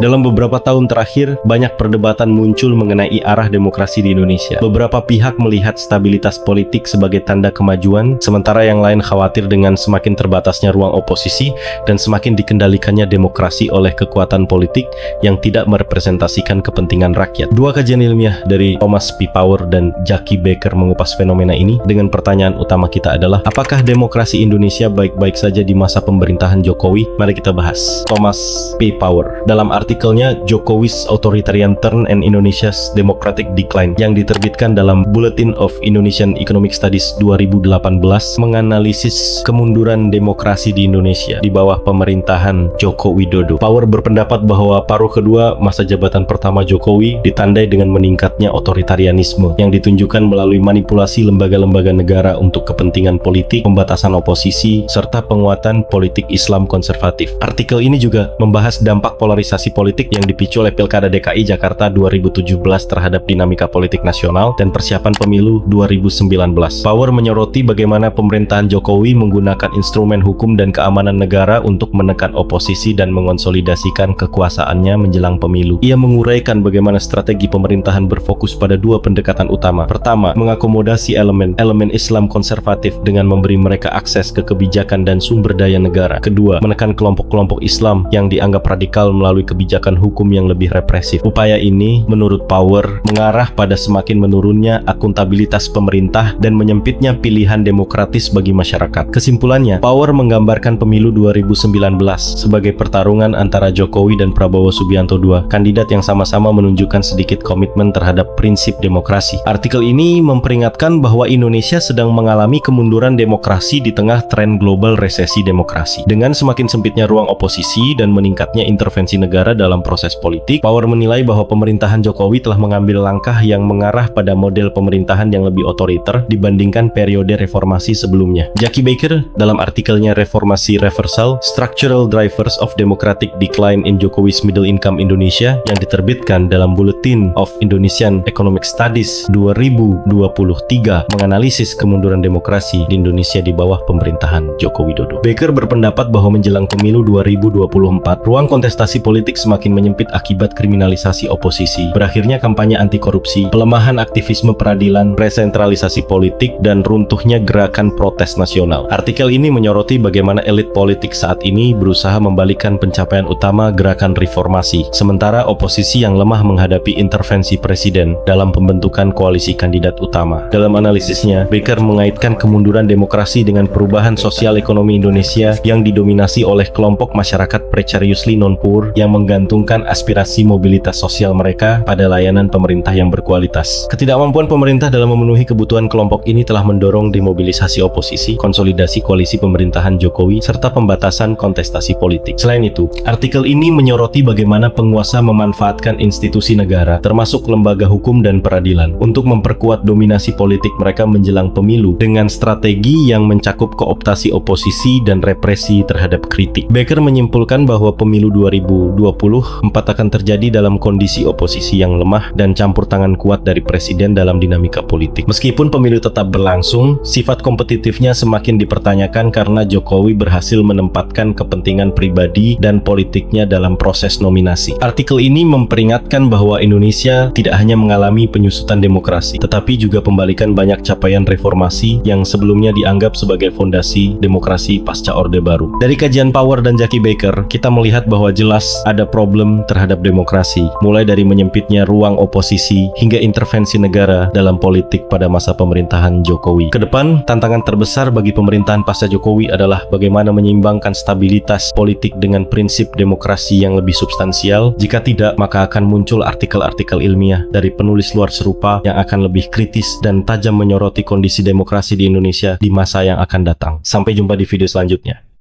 Dalam beberapa tahun terakhir, banyak perdebatan muncul mengenai arah demokrasi di Indonesia. Beberapa pihak melihat stabilitas politik sebagai tanda kemajuan, sementara yang lain khawatir dengan semakin terbatasnya ruang oposisi dan semakin dikendalikannya demokrasi oleh kekuatan politik yang tidak merepresentasikan kepentingan rakyat. Dua kajian ilmiah dari Thomas P. Power dan Jackie Becker mengupas fenomena ini dengan pertanyaan utama kita adalah, apakah demokrasi Indonesia baik-baik saja di masa pemerintahan Jokowi? Mari kita bahas. Thomas P. Power dalam artikelnya Jokowi's Authoritarian Turn and Indonesia's Democratic Decline yang diterbitkan dalam Bulletin of Indonesian Economic Studies 2018 menganalisis kemunduran demokrasi di Indonesia di bawah pemerintahan Joko Widodo. Power berpendapat bahwa paruh kedua masa jabatan pertama Jokowi ditandai dengan meningkatnya otoritarianisme yang ditunjukkan melalui manipulasi lembaga-lembaga negara untuk kepentingan politik, pembatasan oposisi, serta penguatan politik Islam konservatif. Artikel ini juga membahas dampak polarisasi politik yang dipicu oleh Pilkada DKI Jakarta 2017 terhadap dinamika politik nasional dan persiapan pemilu 2019. Power menyoroti bagaimana pemerintahan Jokowi menggunakan instrumen hukum dan keamanan negara untuk menekan oposisi dan mengonsolidasikan kekuasaannya menjelang pemilu. Ia menguraikan bagaimana strategi pemerintahan berfokus pada dua pendekatan utama. Pertama, mengakomodasi elemen Islam konservatif dengan memberi mereka akses ke kebijakan dan sumber daya negara. Kedua, menekan kelompok-kelompok Islam yang dianggap radikal melalui kebijakan hukum yang lebih represif. Upaya ini, menurut Power, mengarah pada semakin menurunnya akuntabilitas pemerintah dan menyempitnya pilihan demokratis bagi masyarakat. Kesimpulannya, Power menggambarkan pemilu 2019 sebagai pertarungan antara Jokowi dan Prabowo Subianto II, kandidat yang sama-sama menunjukkan sedikit komitmen terhadap prinsip demokrasi. Artikel ini memperingatkan bahwa Indonesia sedang mengalami kemunduran demokrasi di tengah tren global resesi demokrasi. Dengan semakin sempitnya ruang oposisi dan meningkatnya intervensi negara dalam proses politik, Power menilai bahwa pemerintahan Jokowi telah mengambil langkah yang mengarah pada model pemerintahan yang lebih otoriter dibandingkan periode reformasi sebelumnya. Jackie Becker dalam artikelnya Reformasi Reversal, Structural Drivers of Democratic Decline in Jokowi's Middle Income Indonesia yang diterbitkan dalam Bulletin of Indonesian Economic Studies 2023 menganalisis kemunduran demokrasi di Indonesia di bawah pemerintahan Joko Widodo. Becker berpendapat bahwa menjelang pemilu 2024, ruang kontestasi politik semakin menyempit akibat kriminalisasi oposisi, berakhirnya kampanye anti korupsi, pelemahan aktivisme peradilan, resentralisasi politik, dan runtuhnya gerakan protes nasional. Artikel ini menyoroti bagaimana elit politik saat ini berusaha membalikkan pencapaian utama gerakan reformasi, sementara oposisi yang lemah menghadapi intervensi presiden dalam pembentukan koalisi kandidat utama. Dalam analisisnya, Becker mengaitkan kemunduran demokrasi dengan perubahan sosial ekonomi Indonesia yang didominasi oleh kelompok masyarakat precariously non-poor yang menggantungkan aspirasi mobilitas sosial mereka pada layanan pemerintah yang berkualitas. Ketidakmampuan pemerintah dalam memenuhi kebutuhan kelompok ini telah mendorong demobilisasi oposisi, konsolidasi koalisi pemerintahan Jokowi, serta pembatasan kontestasi politik. Selain itu, artikel ini menyoroti bagaimana penguasa memanfaatkan institusi negara, termasuk lembaga hukum dan peradilan, untuk memperkuat dominasi politik mereka menjelang pemilu dengan strategi yang mencakup kooptasi oposisi dan represi terhadap kritik. Becker menyimpulkan bahwa pemilu 2024 akan terjadi dalam kondisi oposisi yang lemah dan campur tangan kuat dari presiden dalam dinamika politik. Meskipun pemilu tetap berlangsung, sifat kompetitifnya semakin dipertanyakan karena Jokowi berhasil menempatkan kepentingan pribadi dan politiknya dalam proses nominasi. Artikel ini memperingatkan bahwa Indonesia tidak hanya mengalami penyusutan demokrasi, tetapi juga pembalikan banyak capaian reformasi yang sebelumnya dianggap sebagai fondasi demokrasi pasca Orde Baru. Dari kajian Power dan Jackie Becker, kita melihat bahwa jelas ada problem terhadap demokrasi, mulai dari menyempitnya ruang oposisi hingga intervensi negara dalam politik pada masa pemerintahan Jokowi. Kedepan, tantangan terbesar bagi pemerintahan pasca Jokowi adalah bagaimana menyeimbangkan stabilitas politik dengan prinsip demokrasi yang lebih substansial. Jika tidak, maka akan muncul artikel-artikel ilmiah dari penulis luar serupa yang akan lebih kritis dan tajam menyoroti kondisi demokrasi di Indonesia di masa yang akan datang. Sampai jumpa di video selanjutnya.